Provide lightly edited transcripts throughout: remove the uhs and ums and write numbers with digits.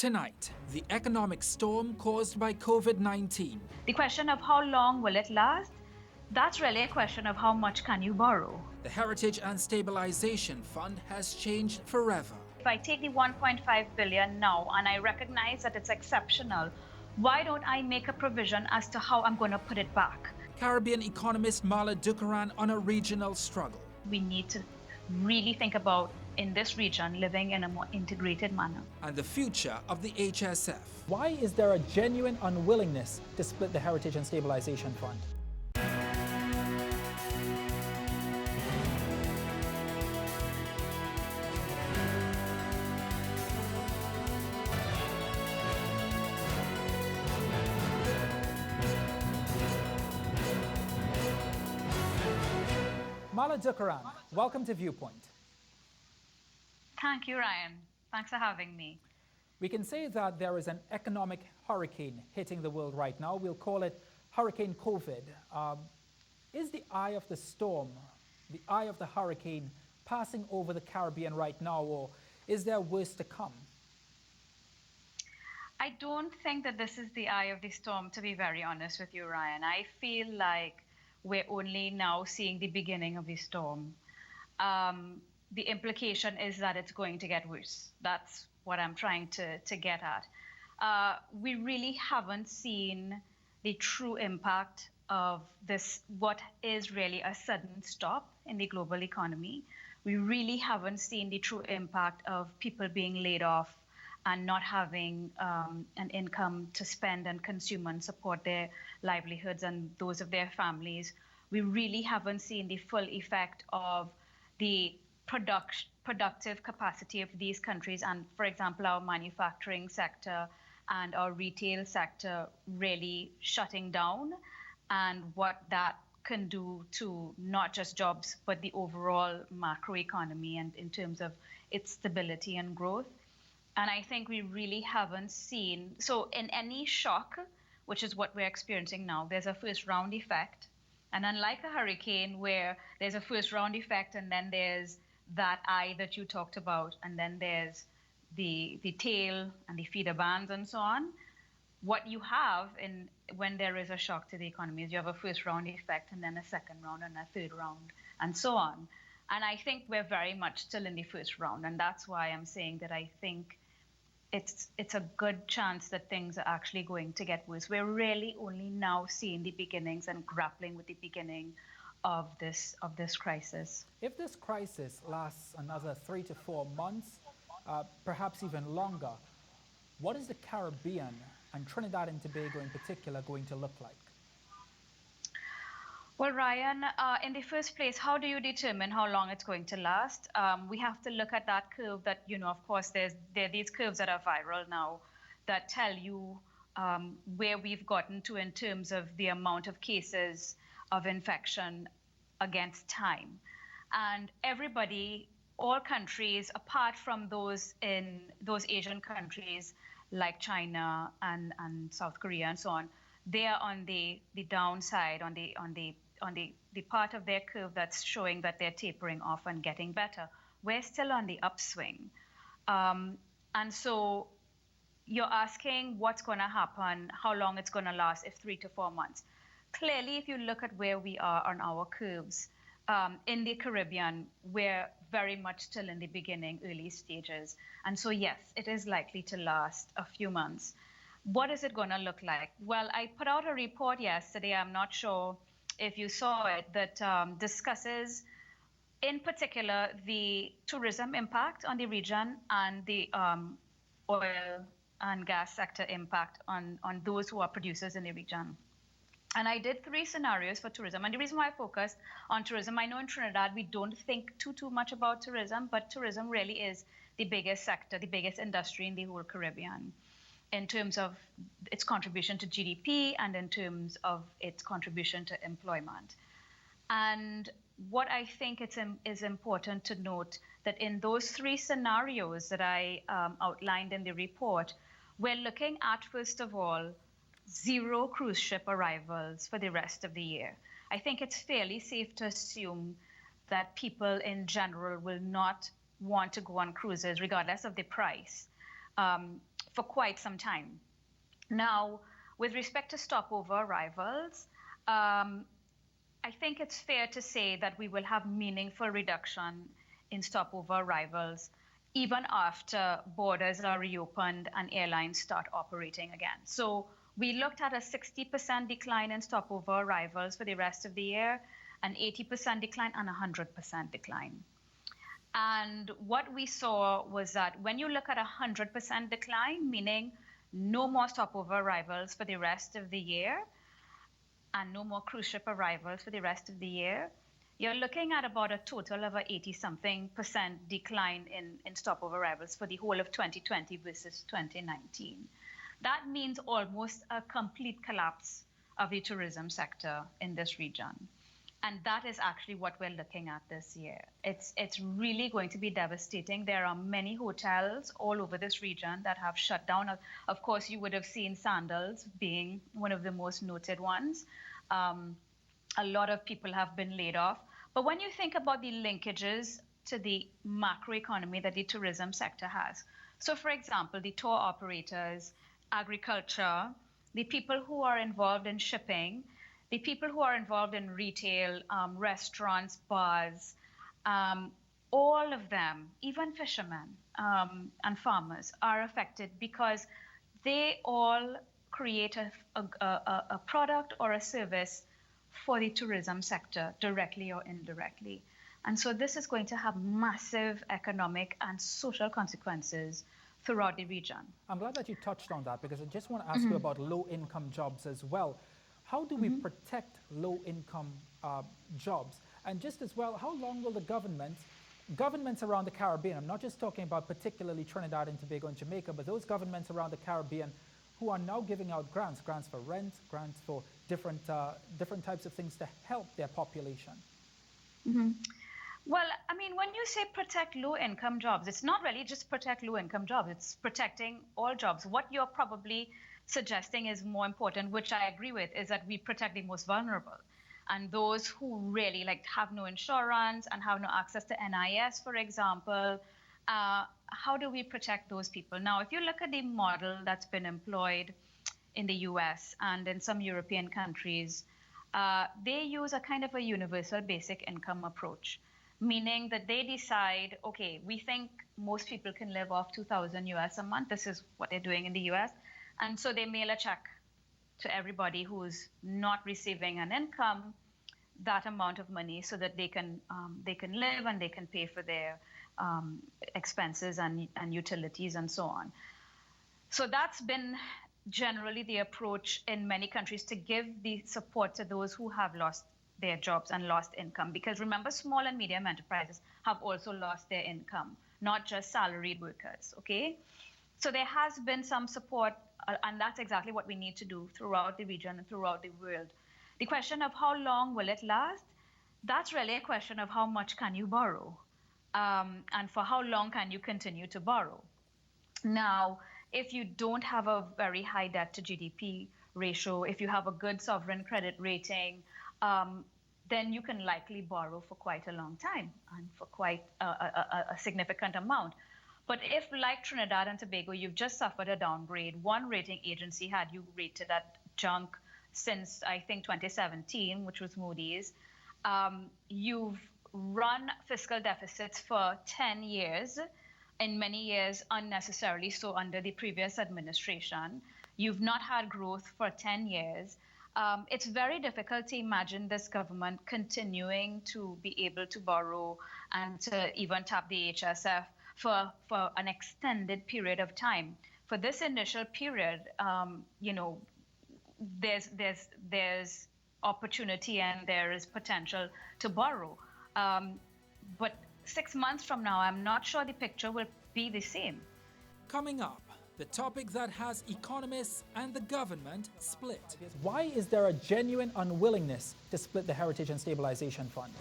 Tonight, the economic storm caused by COVID-19. The question of how long will it last? That's really a question of how much can you borrow. The Heritage and Stabilization Fund has changed forever. If I take the 1.5 billion now and I recognize that it's exceptional, why don't I make a provision as to how I'm going to put it back? Caribbean economist Marla Dukharan on a regional struggle. We need to really think about, in this region, living in a more integrated manner. And the future of the HSF. Why is there a genuine unwillingness to split the Heritage and Stabilization Fund? Marla Dukharan, welcome to ViewPoint. Thank you, Ryan. Thanks for having me. We can say that there is an economic hurricane hitting the world right now. We'll call it Hurricane COVID. Is the eye of the storm, the eye of the hurricane, passing over the Caribbean right now, or is there worse to come? I don't think that this is the eye of the storm, to be very honest with you, Ryan. I feel like we're only now seeing the beginning of the storm. The implication is that it's going to get worse. That's what I'm trying to get at. We really haven't seen the true impact of this, what is really a sudden stop in the global economy. We really haven't seen the true impact of people being laid off and not having an income to spend and consume and support their livelihoods and those of their families. We really haven't seen the full effect of the productive capacity of these countries and, for example, our manufacturing sector and our retail sector really shutting down, and what that can do to not just jobs, but the overall macroeconomy and in terms of its stability and growth. And I think we really haven't seen, so in any shock, which is what we're experiencing now, there's a first round effect. And unlike a hurricane where there's a first round effect and then there's that eye that you talked about, and then there's the tail and the feeder bands and so on, what you have when there is a shock to the economy is you have a first round effect and then a second round and a third round and so on. And I think we're very much still in the first round, and that's why I'm saying that I think it's a good chance that things are actually going to get worse. We're really only now seeing the beginnings and grappling with the beginning of this crisis. If this crisis lasts another 3 to 4 months, perhaps even longer, what is the Caribbean and Trinidad and Tobago in particular going to look like? Well, Ryan, in the first place, how do you determine how long it's going to last? We have to look at that curve that, of course, there are these curves that are viral now that tell you where we've gotten to in terms of the amount of cases of infection against time. And everybody, all countries, apart from those in those Asian countries like China and South Korea and so on, they are on the downside, on the part of their curve that's showing that they're tapering off and getting better. We're still on the upswing. And so you're asking what's going to happen, how long it's going to last, if 3 to 4 months. Clearly, if you look at where we are on our curves, in the Caribbean, we're very much still in the beginning, early stages. And so, yes, it is likely to last a few months. What is it going to look like? Well, I put out a report yesterday, I'm not sure if you saw it, that discusses, in particular, the tourism impact on the region and the oil and gas sector impact on those who are producers in the region. And I did 3 scenarios for tourism. And the reason why I focused on tourism, I know in Trinidad we don't think too much about tourism, but tourism really is the biggest sector, the biggest industry in the whole Caribbean, in terms of its contribution to GDP and in terms of its contribution to employment. And what I think is important to note that in those 3 scenarios that I outlined in the report, we're looking at, first of all, 0 cruise ship arrivals for the rest of the year. I think it's fairly safe to assume that people in general will not want to go on cruises regardless of the price for quite some time. Now, with respect to stopover arrivals, I think it's fair to say that we will have meaningful reduction in stopover arrivals even after borders are reopened and airlines start operating again. So we looked at a 60% decline in stopover arrivals for the rest of the year, an 80% decline, and 100% decline. And what we saw was that when you look at a 100% decline, meaning no more stopover arrivals for the rest of the year, and no more cruise ship arrivals for the rest of the year, you're looking at about a total of a 80-something% decline in stopover arrivals for the whole of 2020 versus 2019. That means almost a complete collapse of the tourism sector in this region. And that is actually what we're looking at this year. It's really going to be devastating. There are many hotels all over this region that have shut down. Of course, you would have seen Sandals being one of the most noted ones. A lot of people have been laid off. But when you think about the linkages to the macroeconomy that the tourism sector has, so for example, the tour operators, agriculture, the people who are involved in shipping, the people who are involved in retail, restaurants, bars, all of them, even fishermen and farmers, are affected because they all create a product or a service for the tourism sector, directly or indirectly. And so this is going to have massive economic and social consequences throughout the region. I'm glad that you touched on that, because I just want to ask you about low-income jobs as well. How do we protect low-income jobs? And just as well, how long will the governments around the Caribbean, I'm not just talking about particularly Trinidad and Tobago and Jamaica, but those governments around the Caribbean who are now giving out grants for rent, grants for different types of things to help their population? Well, I mean, when you say protect low-income jobs, it's not really just protect low-income jobs. It's protecting all jobs. What you're probably suggesting is more important, which I agree with, is that we protect the most vulnerable. And those who really have no insurance and have no access to NIS, for example, how do we protect those people? Now, if you look at the model that's been employed in the US and in some European countries, they use a kind of a universal basic income approach, meaning that they decide, okay, we think most people can live off 2,000 US a month. This is what they're doing in the US. And so they mail a check to everybody who's not receiving an income, that amount of money, so that they can live and they can pay for their expenses and utilities and so on. So that's been generally the approach in many countries, to give the support to those who have lost their jobs and lost income. Because remember, small and medium enterprises have also lost their income, not just salaried workers, okay? So there has been some support, and that's exactly what we need to do throughout the region and throughout the world. The question of how long will it last, that's really a question of how much can you borrow, and for how long can you continue to borrow. Now, if you don't have a very high debt to GDP ratio, if you have a good sovereign credit rating, then you can likely borrow for quite a long time and for quite a significant amount. But if, like Trinidad and Tobago, you've just suffered a downgrade, one rating agency had you rated at junk since, I think, 2017, which was Moody's, you've run fiscal deficits for 10 years, in many years unnecessarily so under the previous administration. You've not had growth for 10 years. It's very difficult to imagine this government continuing to be able to borrow and to even tap the HSF for an extended period of time. For this initial period, there's opportunity and there is potential to borrow. But 6 months from now, I'm not sure the picture will be the same. Coming up, the topic that has economists and the government split. Why is there a genuine unwillingness to split the Heritage and Stabilization Fund?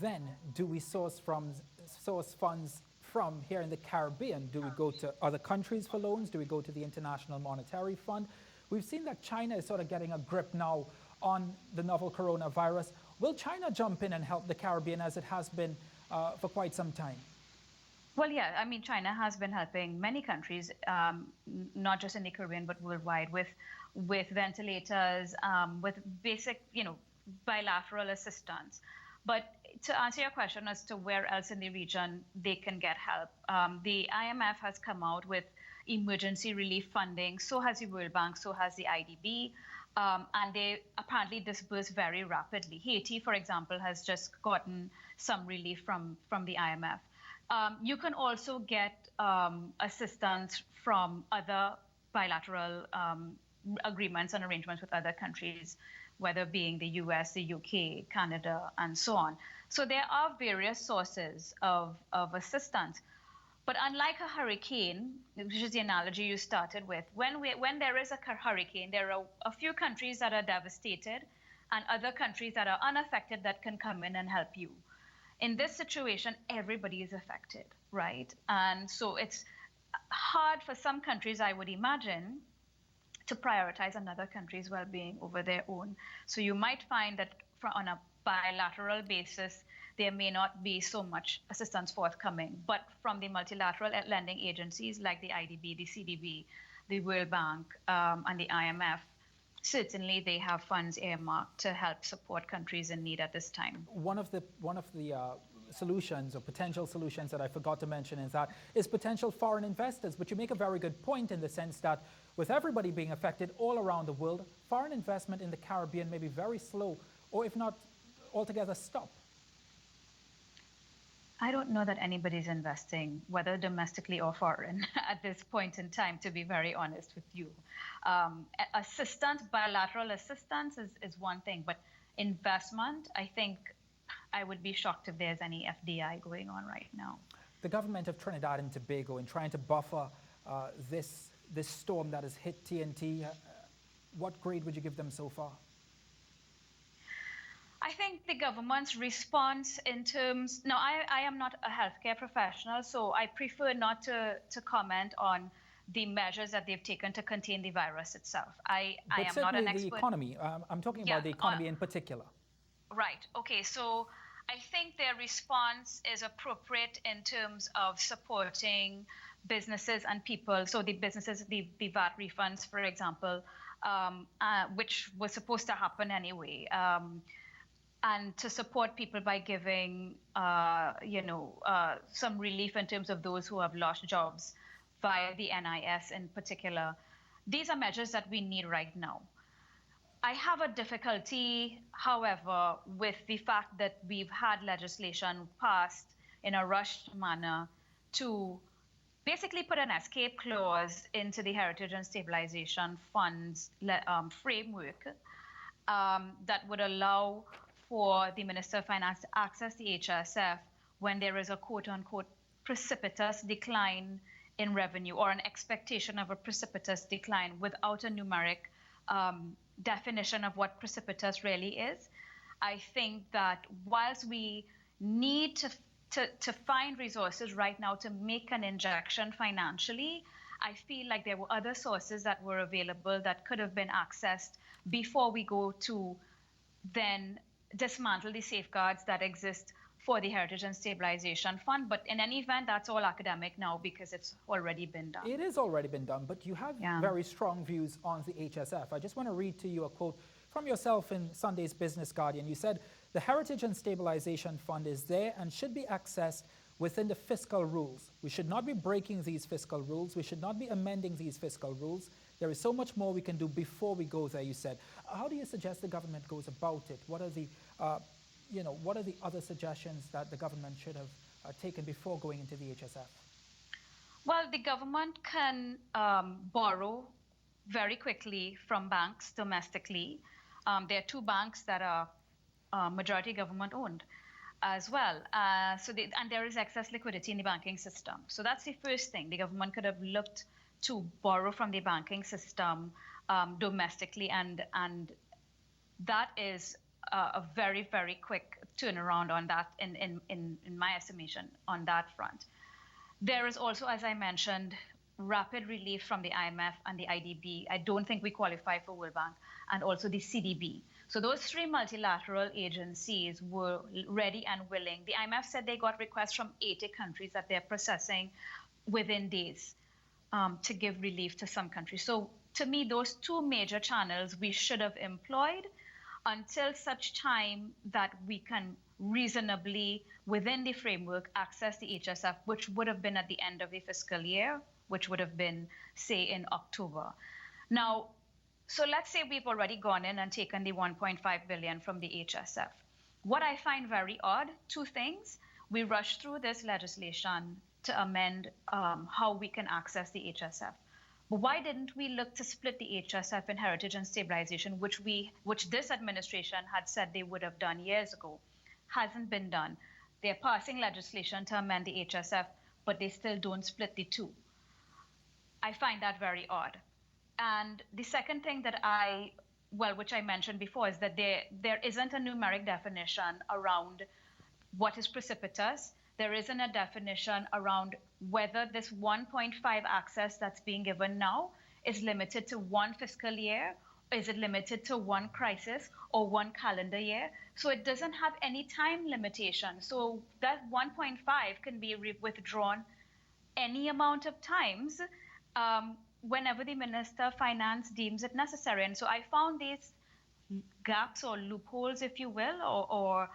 then do we source funds from here in the Caribbean? Do we go to other countries for loans? Do we go to the International Monetary Fund? We've seen that China is sort of getting a grip now on the novel coronavirus. Will China jump in and help the Caribbean as it has been for quite some time? Well, yeah, I mean, China has been helping many countries, not just in the Caribbean, but worldwide, with ventilators, with basic, bilateral assistance. But to answer your question as to where else in the region they can get help, the IMF has come out with emergency relief funding. So has the World Bank, so has the IDB. And they apparently disperse very rapidly. Haiti, for example, has just gotten some relief from the IMF. You can also get assistance from other bilateral agreements and arrangements with other countries, whether being the US, the UK, Canada, and so on. So there are various sources of assistance. But unlike a hurricane, which is the analogy you started with, when there is a hurricane, there are a few countries that are devastated and other countries that are unaffected that can come in and help you. In this situation, everybody is affected, right? And so it's hard for some countries, I would imagine, to prioritize another country's well-being over their own. So you might find that on a bilateral basis, there may not be so much assistance forthcoming. But from the multilateral lending agencies like the IDB, the CDB, the World Bank, and the IMF, certainly they have funds earmarked to help support countries in need at this time. One of the solutions or potential solutions that I forgot to mention is potential foreign investors. But you make a very good point in the sense that with everybody being affected all around the world, foreign investment in the Caribbean may be very slow, or if not altogether stop. I don't know that anybody's investing, whether domestically or foreign, at this point in time, to be very honest with you. Assistance, bilateral assistance is one thing, but investment, I think I would be shocked if there's any FDI going on right now. The government of Trinidad and Tobago, in trying to buffer this storm that has hit TNT, what grade would you give them so far? I think the government's response in terms, now I am not a healthcare professional, so I prefer not to comment on the measures that they've taken to contain the virus itself. I am not an expert. The economy, I'm talking about the economy in particular. Right, okay, so I think their response is appropriate in terms of supporting businesses and people. So the businesses, the VAT refunds, for example, which was supposed to happen anyway. And to support people by giving, some relief in terms of those who have lost jobs via the NIS in particular. These are measures that we need right now. I have a difficulty, however, with the fact that we've had legislation passed in a rushed manner to basically put an escape clause into the Heritage and Stabilization Fund's framework that would allow for the Minister of Finance to access the HSF when there is a quote-unquote precipitous decline in revenue or an expectation of a precipitous decline without a numeric definition of what precipitous really is. I think that whilst we need to find resources right now to make an injection financially, I feel like there were other sources that were available that could have been accessed before we go to then dismantle the safeguards that exist for the Heritage and Stabilization Fund. But in any event, that's all academic now because it's already been done. It has already been done, but you have very strong views on the HSF. I just want to read to you a quote from yourself in Sunday's Business Guardian. You said, "The Heritage and Stabilization Fund is there and should be accessed within the fiscal rules. We should not be breaking these fiscal rules. We should not be amending these fiscal rules. There is so much more we can do before we go there," you said. How do you suggest the government goes about it? What are the other suggestions that the government should have taken before going into the HSF? Well, the government can borrow very quickly from banks domestically. There are two banks that are majority government owned as well. And there is excess liquidity in the banking system. So that's the first thing. The government could have looked to borrow from the banking system domestically, and that is a very, very quick turnaround on that, in my estimation, on that front. There is also, as I mentioned, rapid relief from the IMF and the IDB. I don't think we qualify for World Bank, and also the CDB. So those three multilateral agencies were ready and willing. The IMF said they got requests from 80 countries that they're processing within days to give relief to some countries. So to me, those two major channels we should have employed until such time that we can reasonably, within the framework, access the HSF, which would have been at the end of the fiscal year, which would have been, say, in October. Now, so let's say we've already gone in and taken the 1.5 billion from the HSF. What I find very odd, two things. We rushed through this legislation to amend how we can access the HSF. But why didn't we look to split the HSF in Heritage and Stabilization, which this administration had said they would have done years ago? Hasn't been done. They're passing legislation to amend the HSF, but they still don't split the two. I find that very odd. And the second thing that which I mentioned before, is that there isn't a numeric definition around what is precipitous. There isn't a definition around whether this 1.5 access that's being given now is limited to one fiscal year, is it limited to one crisis or one calendar year? So it doesn't have any time limitation. So that 1.5 can be withdrawn any amount of times whenever the Minister of Finance deems it necessary. And so I found these gaps or loopholes, if you will, or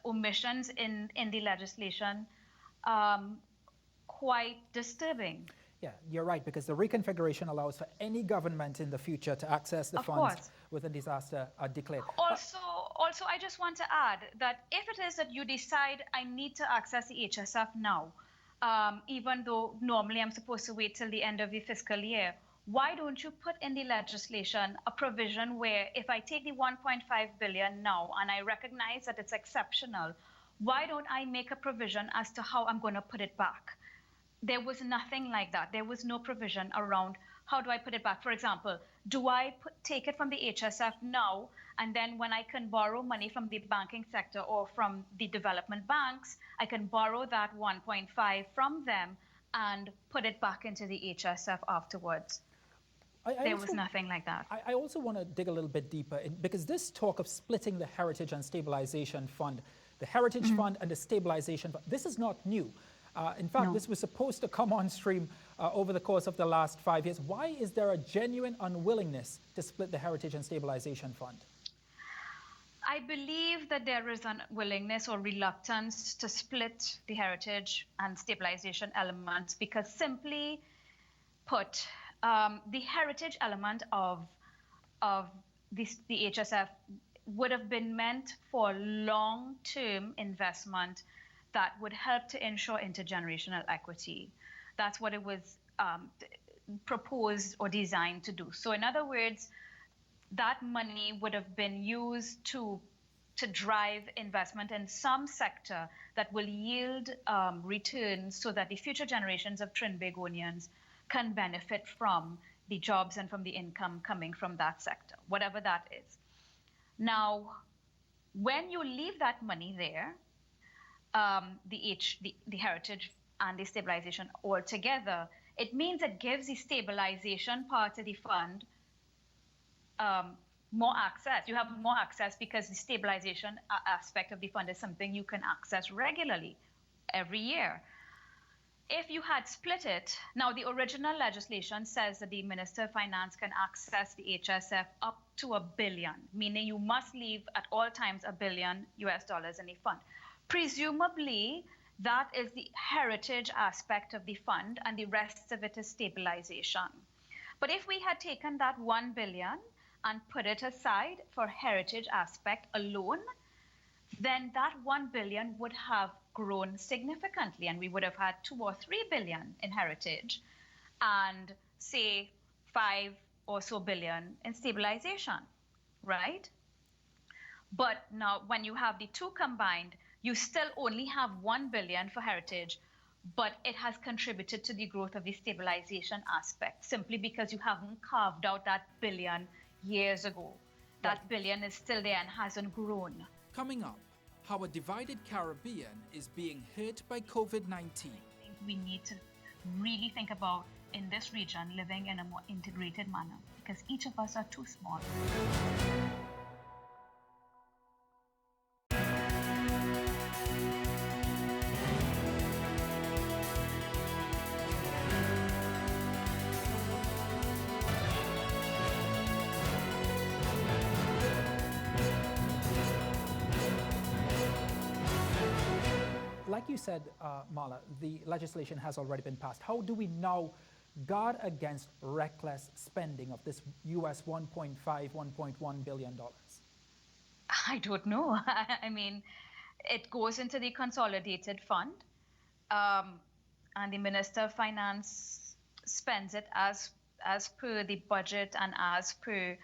omissions in the legislation quite disturbing. Yeah, you're right, because the reconfiguration allows for any government in the future to access the funds with a disaster declared. Also, I just want to add that if it is that you decide I need to access the HSF now, even though normally I'm supposed to wait till the end of the fiscal year, why don't you put in the legislation a provision where if I take the 1.5 billion now and I recognize that it's exceptional, why don't I make a provision as to how I'm going to put it back? There was nothing like that. There was no provision around how do I put it back. For example, do I take it from the HSF now, and then when I can borrow money from the banking sector or from the development banks, I can borrow that 1.5 from them and put it back into the HSF afterwards. There was nothing like that. I also want to dig a little bit deeper, because this talk of splitting the Heritage and Stabilization Fund, the Heritage Fund and the Stabilization Fund, this is not new. In fact, this was supposed to come on stream over the course of the last 5 years. Why is there a genuine unwillingness to split the Heritage and Stabilization Fund? I believe that there is an unwillingness or reluctance to split the Heritage and Stabilization elements because, simply put, the heritage element of the HSF would have been meant for long-term investment that would help to ensure intergenerational equity. That's what it was proposed or designed to do. So in other words, that money would have been used to drive investment in some sector that will yield returns so that the future generations of Trinbagonians can benefit from the jobs and from the income coming from that sector, whatever that is. Now, when you leave that money there, the heritage and the stabilization all together, it means it gives the stabilization part of the fund more access. You have more access because the stabilization aspect of the fund is something you can access regularly every year. If you had split it, now the original legislation says that the Minister of Finance can access the HSF up to $1 billion, meaning you must leave at all times $1 billion US in the fund. Presumably, that is the heritage aspect of the fund and the rest of it is stabilization. But if we had taken that $1 billion and put it aside for heritage aspect alone, then that $1 billion would have grown significantly and we would have had $2 or $3 billion in heritage and say $5 or so billion in stabilization, right? But now when you have the two combined, you still only have $1 billion for heritage, but it has contributed to the growth of the stabilization aspect simply because you haven't carved out that billion years ago. That billion is still there and hasn't grown. Coming up, how a divided Caribbean is being hurt by COVID-19. We need to really think about, in this region, living in a more integrated manner, because each of us are too small. Like you said, Marla, the legislation has already been passed. How do we now guard against reckless spending of this US $1.5, $1.1 billion? I don't know. I mean, it goes into the consolidated fund, and the Minister of Finance spends it as per the budget and as per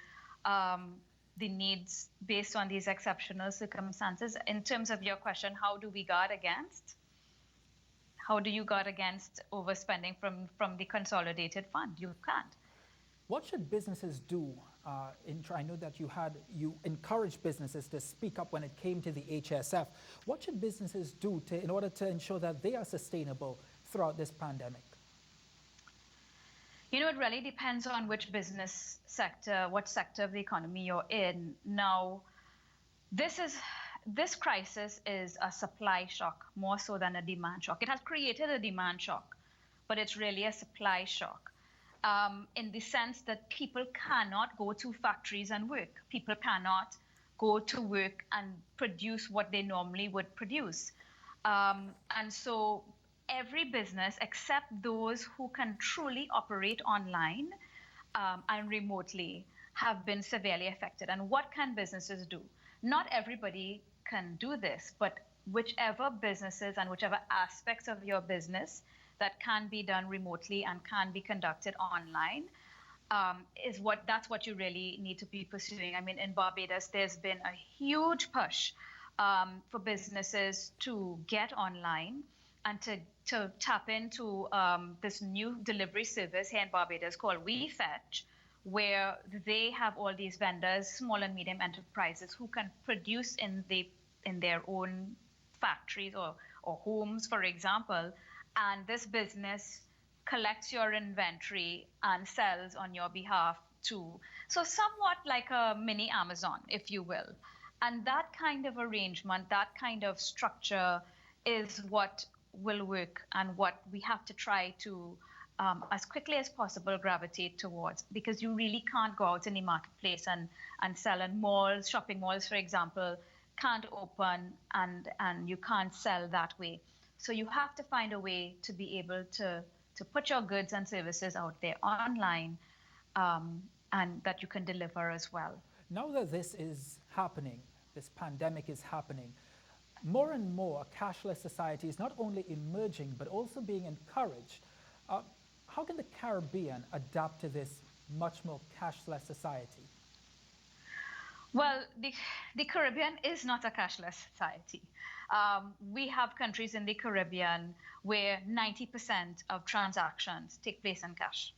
the needs based on these exceptional circumstances. In terms of your question, how do we guard against? How do you guard against overspending from the consolidated fund? You can't. What should businesses do? I know that you encouraged businesses to speak up when it came to the HSF. What should businesses do in order to ensure that they are sustainable throughout this pandemic? You know, it really depends on which business sector, what sector of the economy you're in. Now, this crisis is a supply shock more so than a demand shock. It has created a demand shock, but it's really a supply shock. In the sense that people cannot go to factories and work. People cannot go to work and produce what they normally would produce. And so every business, except those who can truly operate online and remotely, have been severely affected. And what can businesses do? Not everybody can do this, but whichever businesses and whichever aspects of your business that can be done remotely and can be conducted online, that's what you really need to be pursuing. I mean, in Barbados, there's been a huge push for businesses to get online and to tap into this new delivery service here in Barbados called WeFetch, where they have all these vendors, small and medium enterprises, who can produce in their own factories or homes, for example. And this business collects your inventory and sells on your behalf too. So somewhat like a mini Amazon, if you will. And that kind of arrangement, that kind of structure is what will work and what we have to try to, as quickly as possible, gravitate towards. Because you really can't go out in the marketplace and sell in malls. Shopping malls, for example, can't open and you can't sell that way. So you have to find a way to be able to put your goods and services out there online, and that you can deliver as well. Now that this is happening, this pandemic is happening, more and more a cashless society is not only emerging but also being encouraged. How can the Caribbean adapt to this much more cashless society? Well, the Caribbean is not a cashless society. We have countries in the Caribbean where 90% of transactions take place in cash.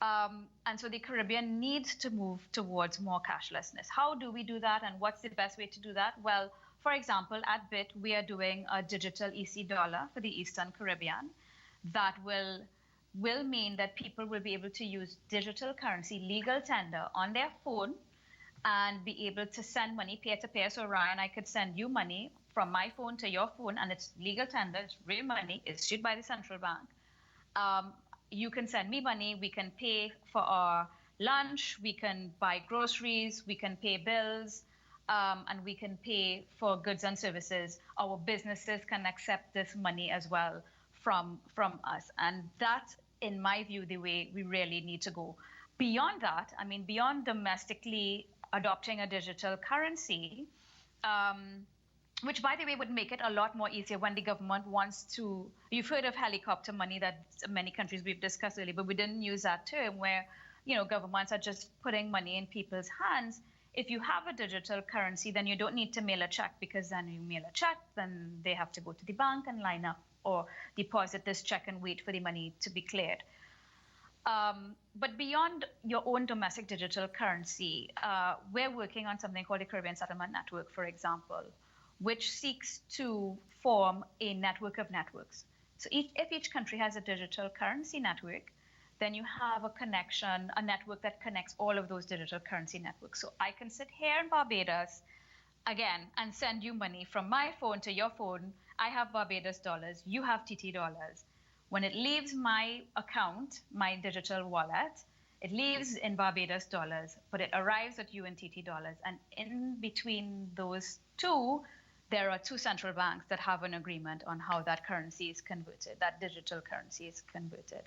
And so the Caribbean needs to move towards more cashlessness. How do we do that, and what's the best way to do that? Well, for example, at BIT, we are doing a digital EC dollar for the Eastern Caribbean. That will mean that people will be able to use digital currency, legal tender, on their phone and be able to send money peer-to-peer. So Ryan, I could send you money from my phone to your phone, and it's legal tender, it's real money, it's issued by the central bank. You can send me money, we can pay for our lunch, we can buy groceries, we can pay bills, and we can pay for goods and services. Our businesses can accept this money as well from us. And that's, in my view, the way we really need to go. Beyond that, I mean, beyond domestically adopting a digital currency, which, by the way, would make it a lot more easier when the government wants to. You've heard of helicopter money that many countries we've discussed earlier, but we didn't use that term, where, you know, governments are just putting money in people's hands. If you have a digital currency, then you don't need to mail a check, because then you mail a check, then they have to go to the bank and line up or deposit this check and wait for the money to be cleared. But beyond your own domestic digital currency, we're working on something called the Caribbean Settlement Network, for example, which seeks to form a network of networks. So if each country has a digital currency network, then you have a connection, a network that connects all of those digital currency networks. So I can sit here in Barbados, again, and send you money from my phone to your phone. I have Barbados dollars, you have TT dollars. When it leaves my account, my digital wallet, it leaves in Barbados dollars, but it arrives at you in TT dollars. And in between those two, there are two central banks that have an agreement on how that currency is converted, that digital currency is converted.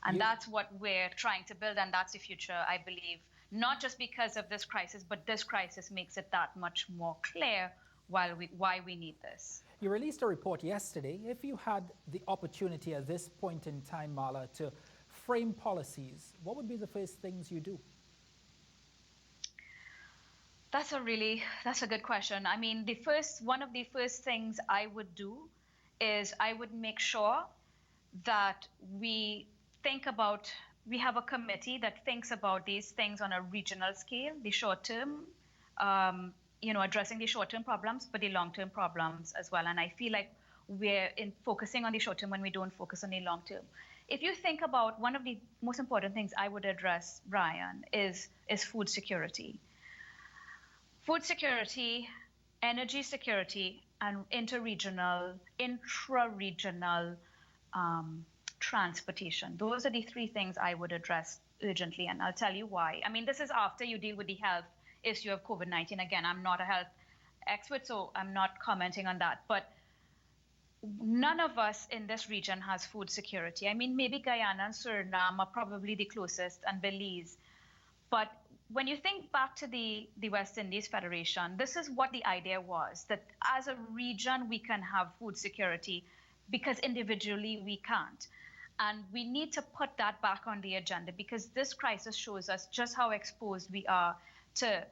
And that's what we're trying to build, and that's the future, I believe, not just because of this crisis, but this crisis makes it that much more clear why we need this. You released a report yesterday. If you had the opportunity at this point in time, Marla, to frame policies, what would be the first things you do? That's a good question. I mean, one of the first things I would do is I would make sure that we have a committee that thinks about these things on a regional scale, the short term, addressing the short-term problems, but the long-term problems as well. And I feel like we're focusing on the short-term when we don't focus on the long-term. If you think about one of the most important things I would address, Brian, is food security. Food security, energy security, and intra-regional transportation. Those are the three things I would address urgently, and I'll tell you why. I mean, this is after you deal with the health issue of COVID-19. Again, I'm not a health expert, so I'm not commenting on that. But none of us in this region has food security. I mean, maybe Guyana and Suriname are probably the closest, and Belize. But when you think back to the West Indies Federation, this is what the idea was, that as a region, we can have food security because individually we can't. And we need to put that back on the agenda because this crisis shows us just how exposed we are to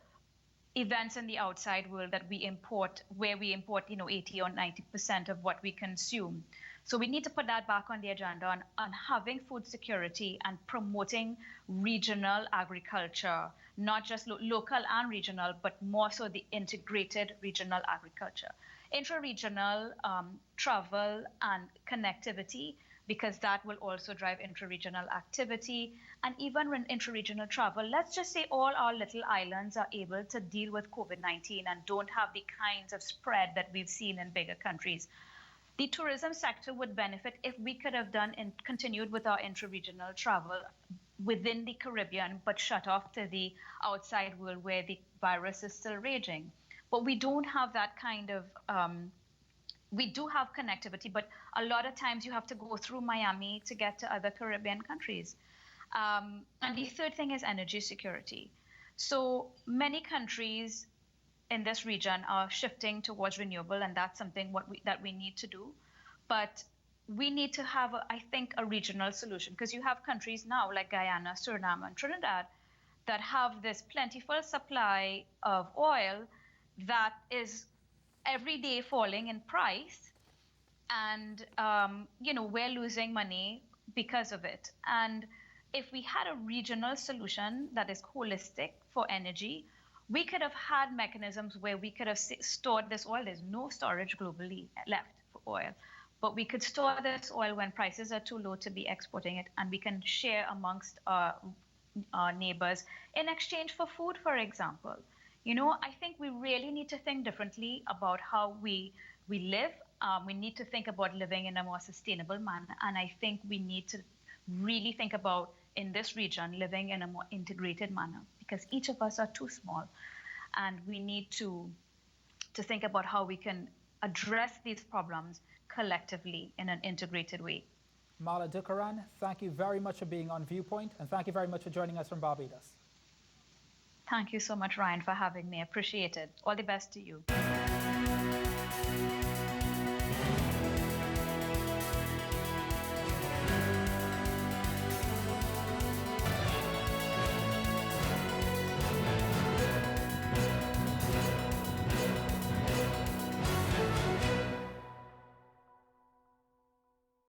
events in the outside world that we import, where we import, 80 or 90% of what we consume. So we need to put that back on the agenda on having food security and promoting regional agriculture, not just local and regional, but more so the integrated regional agriculture. Intra-regional travel and connectivity, because that will also drive intra-regional activity. And even when intra-regional travel, let's just say all our little islands are able to deal with COVID-19 and don't have the kinds of spread that we've seen in bigger countries. The tourism sector would benefit if we could have continued with our intra-regional travel within the Caribbean, but shut off to the outside world where the virus is still raging. But we don't have that kind of we do have connectivity, but a lot of times you have to go through Miami to get to other Caribbean countries. And the third thing is energy security. So many countries in this region are shifting towards renewable, and that's something that we need to do. But we need to have, I think, a regional solution, because you have countries now like Guyana, Suriname, and Trinidad that have this plentiful supply of oil that is every day falling in price, and we're losing money because of it. And if we had a regional solution that is holistic for energy, we could have had mechanisms where we could have stored this oil. There's no storage globally left for oil, but we could store this oil when prices are too low to be exporting it, and we can share amongst our neighbors in exchange for food, for example. I think we really need to think differently about how we live. We need to think about living in a more sustainable manner. And I think we need to really think about, in this region, living in a more integrated manner, because each of us are too small. And we need to think about how we can address these problems collectively in an integrated way. Marla Dukharan, thank you very much for being on ViewPoint, and thank you very much for joining us from Barbados. Thank you so much, Ryan, for having me. I appreciate it. All the best to you.